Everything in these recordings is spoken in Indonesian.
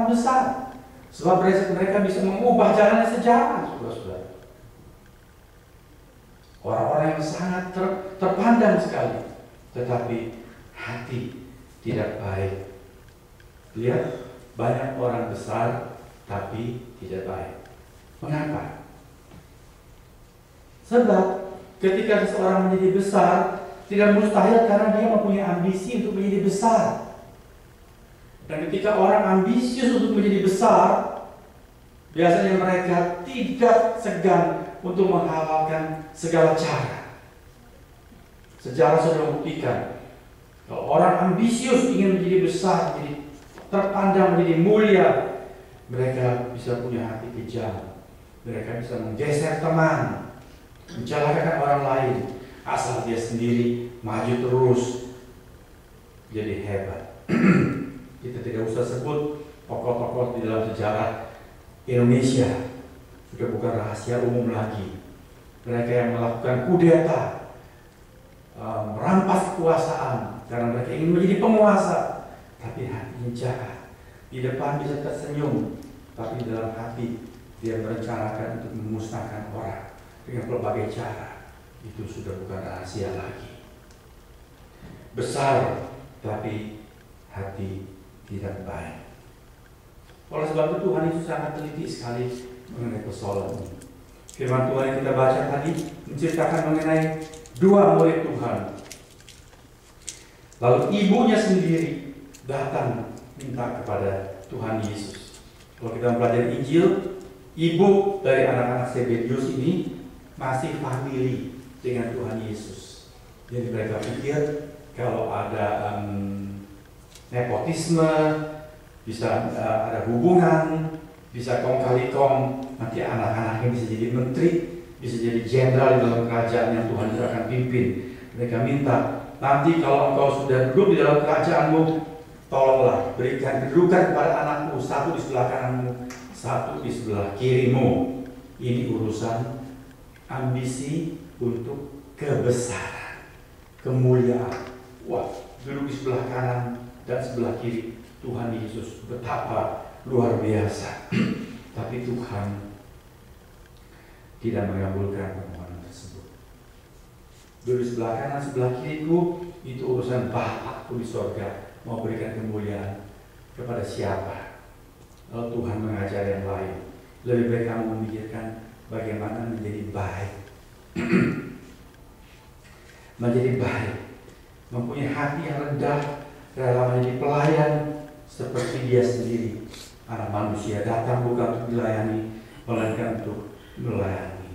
orang-orang besar. Sebab mereka bisa mengubah jalan sejarah, saudara-saudara. Orang-orang yang sangat terpandang sekali, tetapi hati tidak baik. Lihat, banyak orang besar tapi tidak baik. Mengapa? Sebab ketika seseorang menjadi besar, tidak mustahil karena dia mempunyai ambisi untuk menjadi besar. Dan ketika orang ambisius untuk menjadi besar, biasanya mereka tidak segan untuk menghalalkan segala cara. Sejarah sudah membuktikan, kalau orang ambisius ingin menjadi besar, menjadi terpandang, menjadi mulia, mereka bisa punya hati kejam. Mereka bisa menggeser teman, mencelakakan orang lain, asal dia sendiri maju terus jadi hebat. Kita tidak usah sebut tokoh-tokoh di dalam sejarah Indonesia, sudah bukan rahasia umum lagi. Mereka yang melakukan kudeta, merampas kekuasaan karena mereka ingin menjadi penguasa, tapi hatinya jahat. Di depan bisa tersenyum, tapi di dalam hati dia merencanakan untuk memusnahkan orang dengan berbagai cara. Itu sudah bukan rahasia lagi. Besar, tapi hati tidak baik. Oleh sebab itu Tuhan Yesus sangat teliti sekali mengenai persoalan ini. Firman Tuhan yang kita baca tadi menceritakan mengenai dua murid Tuhan. Lalu ibunya sendiri datang minta kepada Tuhan Yesus. Kalau kita mempelajari Injil, ibu dari anak-anak Zebedius ini masih famili dengan Tuhan Yesus. Jadi mereka pikir kalau ada nepotisme, bisa ada hubungan, bisa kong kali kong, nanti anak-anaknya bisa jadi menteri, bisa jadi jenderal di dalam kerajaan yang Tuhan itu akan pimpin. Mereka minta, nanti kalau engkau sudah duduk di dalam kerajaanmu, tolonglah berikan kedudukan kepada anakmu, satu di sebelah kananmu, satu di sebelah kirimu. Ini urusan ambisi untuk kebesaran, kemuliaan. Wah, duduk di sebelah kanan dan sebelah kiri Tuhan Yesus, betapa luar biasa. Tapi Tuhan tidak mengabulkan permohonan tersebut. Duduk di sebelah kanan, sebelah kiriku, itu urusan Bapakku di sorga, mau berikan kemuliaan kepada siapa. Lalu Tuhan mengajar yang lain, lebih baik kamu memikirkan bagaimana menjadi baik. Menjadi baik, mempunyai hati yang rendah, rela menjadi pelayan seperti dia sendiri. Anak manusia datang bukan untuk dilayani, melainkan untuk melayani.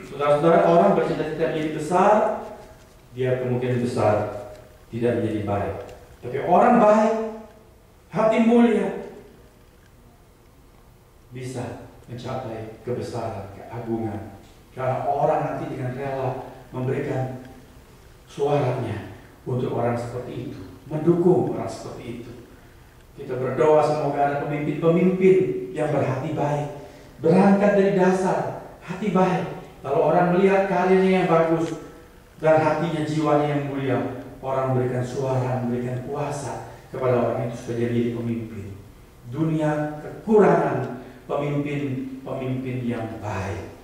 Saudara-saudara, orang bercita-cita menjadi besar, dia kemungkinan besar tidak menjadi baik. Tapi orang baik, hati mulia, bisa mencapai kebesaran, keagungan. Karena orang nanti dengan rela memberikan suaranya untuk orang seperti itu, mendukung orang seperti itu. Kita berdoa semoga ada pemimpin-pemimpin yang berhati baik, berangkat dari dasar hati baik. Kalau orang melihat karirnya yang bagus dan hatinya, jiwanya yang mulia, orang memberikan suara, memberikan kuasa kepada orang itu supaya jadi pemimpin. Dunia kekurangan pemimpin yang baik,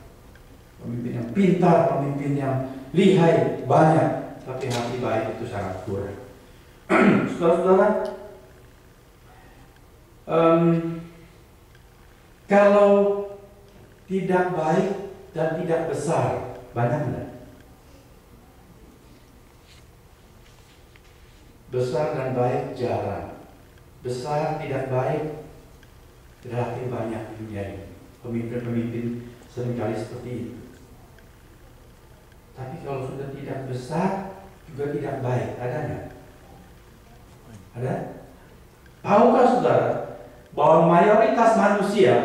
pemimpin yang pintar, pemimpin yang lihai banyak, tapi hati baik itu sangat kurang. Saudara-saudara, kalau tidak baik dan tidak besar, banyak enggak? Besar dan baik jarang. Besar tidak baik relatif banyak di dunia ini. Pemimpin-pemimpin seringkali seperti itu. Tapi kalau sudah tidak besar juga tidak baik, ada nggak? Ada? Tahukah saudara bahwa mayoritas manusia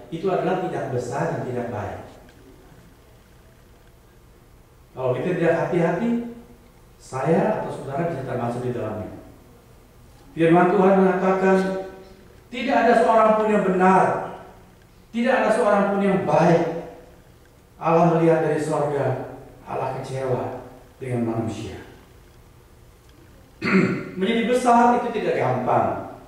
itu adalah tidak besar dan tidak baik? Kalau kita tidak hati-hati, saya atau saudara bisa termasuk di dalamnya. Firman Tuhan mengatakan, tidak ada seorang pun yang benar, tidak ada seorang pun yang baik. Allah melihat dari sorga, Allah kecewa dengan manusia. Menjadi besar itu tidak gampang.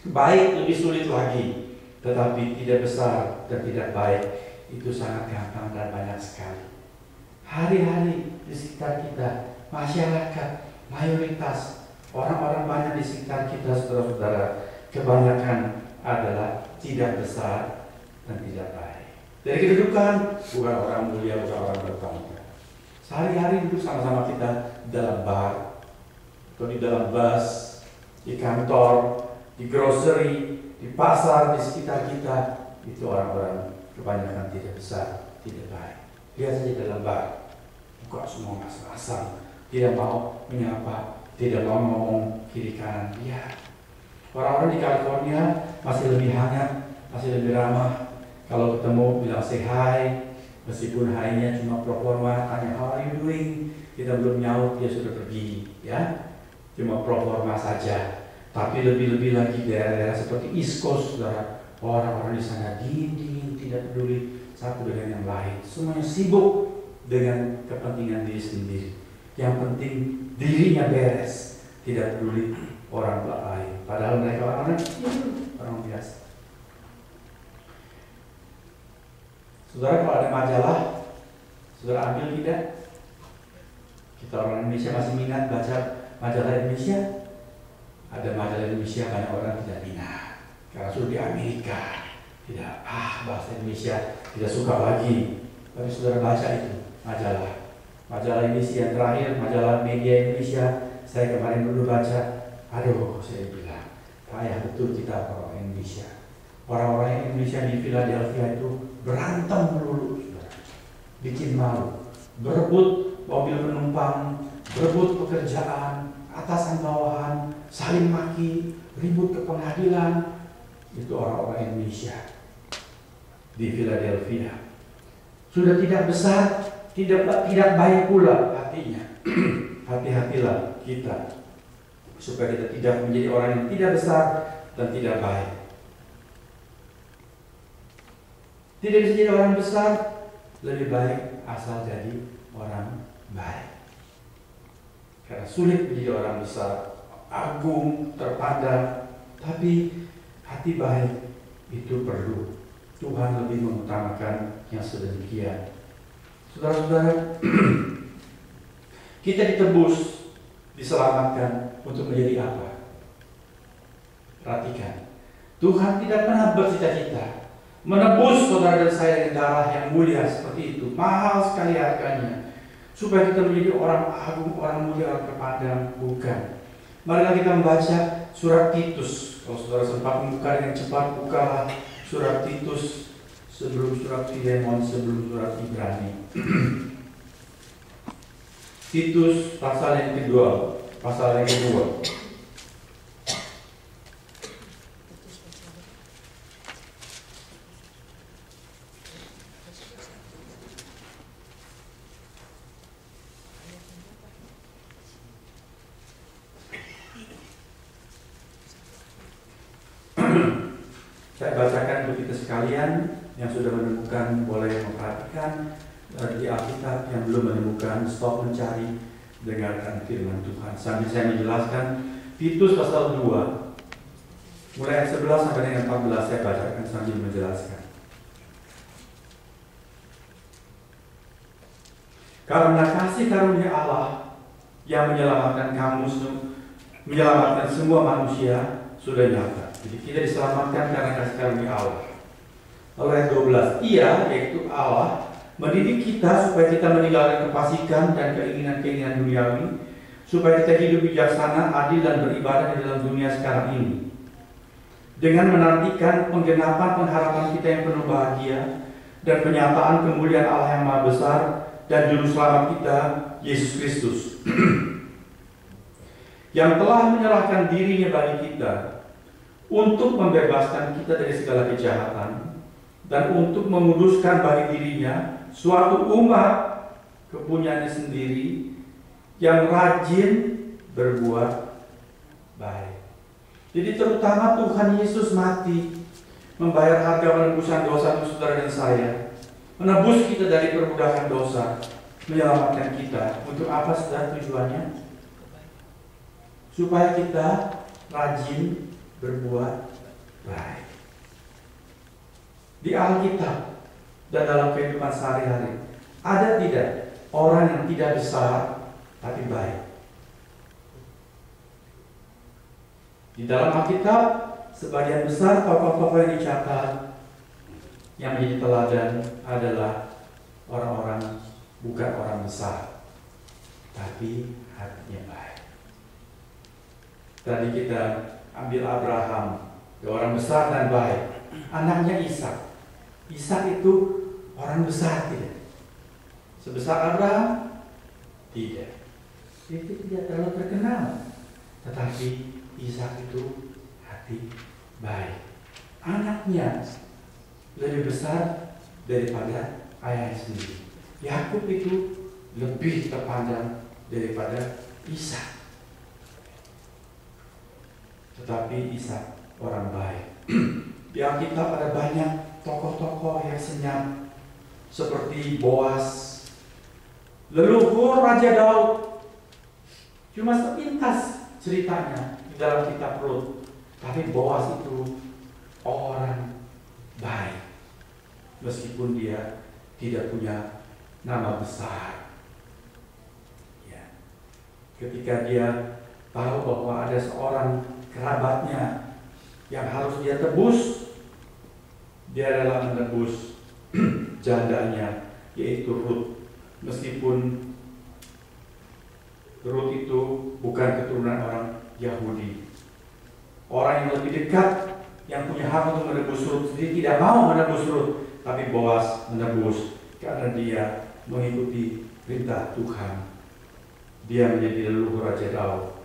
Baik lebih sulit lagi, tetapi tidak besar dan tidak baik itu sangat gampang dan banyak sekali. Hari-hari di sekitar kita, masyarakat, mayoritas, orang-orang banyak di sekitar kita, saudara-saudara, kebanyakan adalah tidak besar dan tidak baik. Dari kedudukan, bukan orang mulia, bukan orang bertanggung. Sehari-hari duduk sama-sama kita dalam bar, atau di dalam bus, di kantor, di grocery, di pasar, di sekitar kita. Itu orang-orang kebanyakan tidak besar, tidak baik. Lihat saja dalam bar, buka semua asal-asal, tidak mau menyapa, tidak mau ngomong kiri kanan. Lihat, orang-orang di California masih lebih hangat, masih lebih ramah. Kalau ketemu bilang say hi, meskipun hi-nya cuma pro forma, tanya how are you doing, kita belum nyaut, dia sudah pergi, ya, cuma pro forma saja. Tapi lebih-lebih lagi daerah-daerah seperti East Coast, saudara, orang-orang di sana dingin-dingin, tidak peduli satu dengan yang lain, semuanya sibuk dengan kepentingan diri sendiri. Yang penting dirinya beres, tidak peduli orang lain. Padahal mereka orang biasa. Saudara, kalau ada majalah, saudara ambil tidak? Kita orang Indonesia masih minat baca majalah Indonesia. Ada majalah Indonesia, banyak orang tidak minat karena sudah di Amerika, tidak bahasa Indonesia tidak suka lagi. Tapi saudara baca itu majalah Indonesia yang terakhir, majalah media Indonesia. Saya kemarin dulu baca, saya bilang payah betul kita orang Indonesia. Orang-orang Indonesia di Philadelphia itu berantem melulu, saudara. Bikin malu, berebut mobil penumpang, berebut pekerjaan, atasan bawahan, saling maki, ribut ke pengadilan. Itu orang-orang Indonesia di Philadelphia. Sudah tidak besar, tidak baik pula hatinya. Hati-hatilah kita supaya kita tidak menjadi orang yang tidak besar dan tidak baik. Tidak bisa jadi orang besar, lebih baik asal jadi orang baik. Karena sulit menjadi orang besar, agung, terpandang, tapi hati baik itu perlu. Tuhan lebih mengutamakan yang sedemikian. Saudara-saudara, kita ditebus, diselamatkan untuk menjadi apa? Perhatikan, Tuhan tidak pernah bercita-cita menebus saudara dan saya dengan darah yang mulia seperti itu. Mahal sekali harganya, supaya kita menjadi orang agung, orang mulia, orang terpandang. Bukan. Marilah kita membaca surat Titus. Kalau saudara sempat membuka dengan cepat, bukalah surat Titus sebelum surat Filemon, sebelum surat Ibrani. Titus pasal yang kedua. Saya bacakan untuk kita sekalian yang sudah menemukan boleh memperhatikan, di Alkitab yang belum menemukan stop mencari, dengarkan firman Tuhan. Sambil saya menjelaskan Titus pasal 2 mulai ayat 11 sampai dengan 14 saya bacakan sambil menjelaskan. Karena kasih karunia Allah yang menyelamatkan semua manusia sudah nyata. Jadi kita diselamatkan karena kasih karunia Allah. Lalu ayat 12, Ia, yaitu Allah, mendidik kita supaya kita meninggalkan kefasikan dan keinginan-keinginan duniawi, supaya kita hidup bijaksana, adil dan beribadah di dalam dunia sekarang ini, dengan menantikan penggenapan pengharapan kita yang penuh bahagia dan penyataan kemuliaan Allah yang Maha Besar dan Juru Selamat kita, Yesus Kristus, yang telah menyerahkan dirinya bagi kita untuk membebaskan kita dari segala kejahatan dan untuk menguduskan bagi dirinya suatu umat kepunyaannya sendiri yang rajin berbuat baik. Jadi terutama Tuhan Yesus mati membayar harga penebusan dosa untuk saudara dan saya, menebus kita dari perbudakan dosa, menyelamatkan kita. Untuk apa saudara tujuannya? Supaya kita rajin berbuat baik. Di Alkitab dan dalam kehidupan sehari-hari, ada tidak orang yang tidak besar tapi baik? Di dalam Alkitab, sebagian besar tokoh-tokoh yang dicatat yang menjadi teladan adalah orang-orang bukan orang besar, tapi hatinya baik. Tadi kita ambil Abraham, orang besar dan baik. Anaknya Ishak. Ishak itu orang besar tidak? Sebesar Abraham? Tidak. Dia tidak terlalu terkenal. Tetapi Ishak itu hati baik. Anaknya lebih besar daripada ayahnya sendiri. Yakub itu lebih terpandang daripada Ishak. Tetapi Ishak orang baik. Di Alkitab ada banyak tokoh-tokoh yang senyap, seperti Boas, leluhur Raja Daud. Cuma sepintas ceritanya di dalam kitab Rut. Tapi Boas itu orang baik, meskipun dia tidak punya nama besar. Ya. Ketika dia tahu bahwa ada seorang kerabatnya yang harus dia tebus, dia rela menebus jandanya, yaitu Rut. Meskipun Rut itu bukan keturunan orang Yahudi. Orang yang lebih dekat yang punya hak untuk menebus Rut sendiri tidak mau menebus Rut, tapi Boas menebus karena dia mengikuti perintah Tuhan. Dia menjadi leluhur Raja Daud.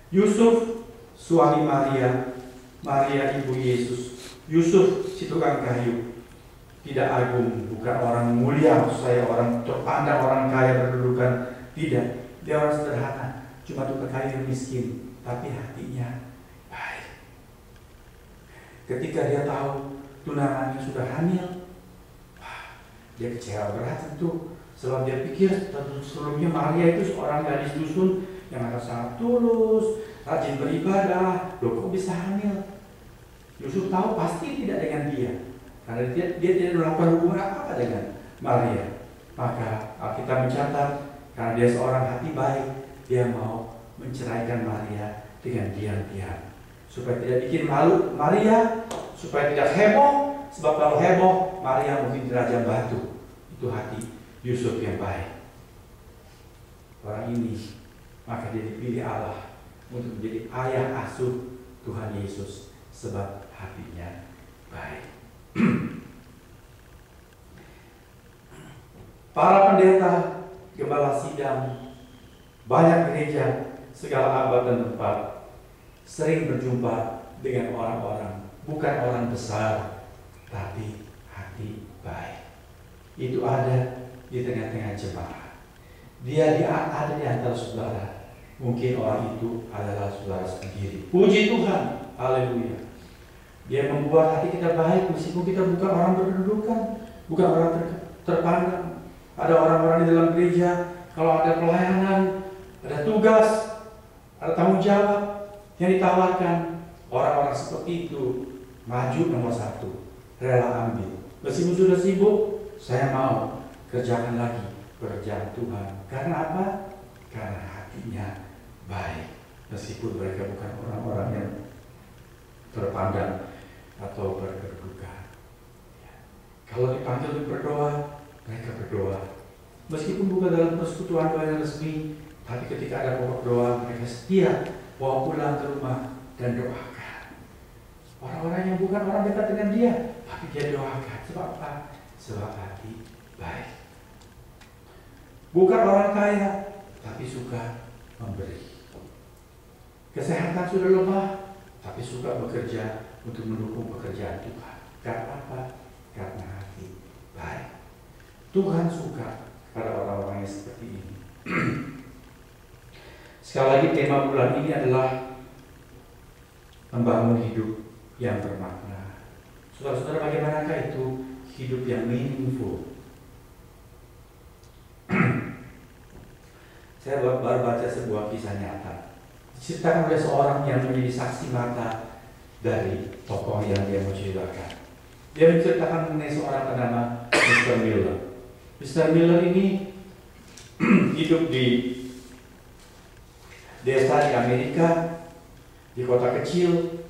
Yusuf suami Maria, Maria ibu Yesus. Yusuf si tukang kayu, tidak agung, bukan orang mulia, maksud saya orang terpandang, orang kaya berkedudukan, tidak. Dia orang sederhana, cuma tukang kayu yang miskin, tapi hatinya baik. Ketika dia tahu tunangannya sudah hamil, dia kecewa berat tentu. Sebab dia pikir sebelumnya Maria itu seorang gadis dusun yang akan sangat tulus, rajin beribadah, loh kok bisa hamil? Yusuf tahu pasti tidak dengan dia, karena dia tidak melakukan hubungan apa-apa dengan Maria. Maka Alkitab mencatat, karena dia seorang hati baik, dia mau menceraikan Maria dengan diam-diam, supaya tidak bikin malu Maria, supaya tidak heboh. Sebab kalau heboh, Maria mungkin dirajam batu. Itu hati Yusuf yang baik. Orang ini, maka dia dipilih Allah untuk menjadi ayah asuh Tuhan Yesus, sebab hatinya baik. Para pendeta, gembala sidang, banyak gereja, segala abad dan tempat, sering berjumpa dengan orang-orang, bukan orang besar, tapi hati baik. Itu ada di tengah-tengah jemaat. Dia ada di antara saudara. Mungkin orang itu adalah saudara sendiri. Puji Tuhan, haleluya. Dia membuat hati kita baik, meskipun kita bukan orang berkedudukan, bukan orang terpandang. Ada orang-orang di dalam gereja, kalau ada pelayanan, ada tugas, ada tanggung jawab yang ditawarkan, orang-orang seperti itu maju nomor satu, rela ambil. Meskipun sudah sibuk, saya mau kerjakan lagi pekerjaan Tuhan. Karena apa? Karena hatinya baik, meskipun mereka bukan orang-orang yang terpandang atau berkedudukan. Ya. Kalau dipanggil untuk berdoa, mereka berdoa. Meskipun bukan dalam persekutuan doa yang resmi, tapi ketika ada pokok doa, mereka setia bawa pulang ke rumah dan doakan. Orang-orang yang bukan orang dekat dengan dia, tapi dia doakan. Sebab apa? Sebab hati baik. Bukan orang kaya, tapi suka memberi. Kesehatan sudah lemah, tapi suka bekerja untuk mendukung pekerjaan Tuhan. Karena apa? Karena hati baik. Tuhan suka pada orang-orang yang seperti ini. Sekali lagi, tema bulan ini adalah membangun hidup yang bermakna. Saudara-saudara, bagaimanakah itu hidup yang meaningful? Saya baru baca sebuah kisah nyata. Diceritakan oleh seorang yang menjadi saksi mata dari tokoh yang dia mau ceritakan. Dia menceritakan mengenai seorang bernama Mr. Miller. Mr. Miller ini hidup di desa di Amerika, di kota kecil,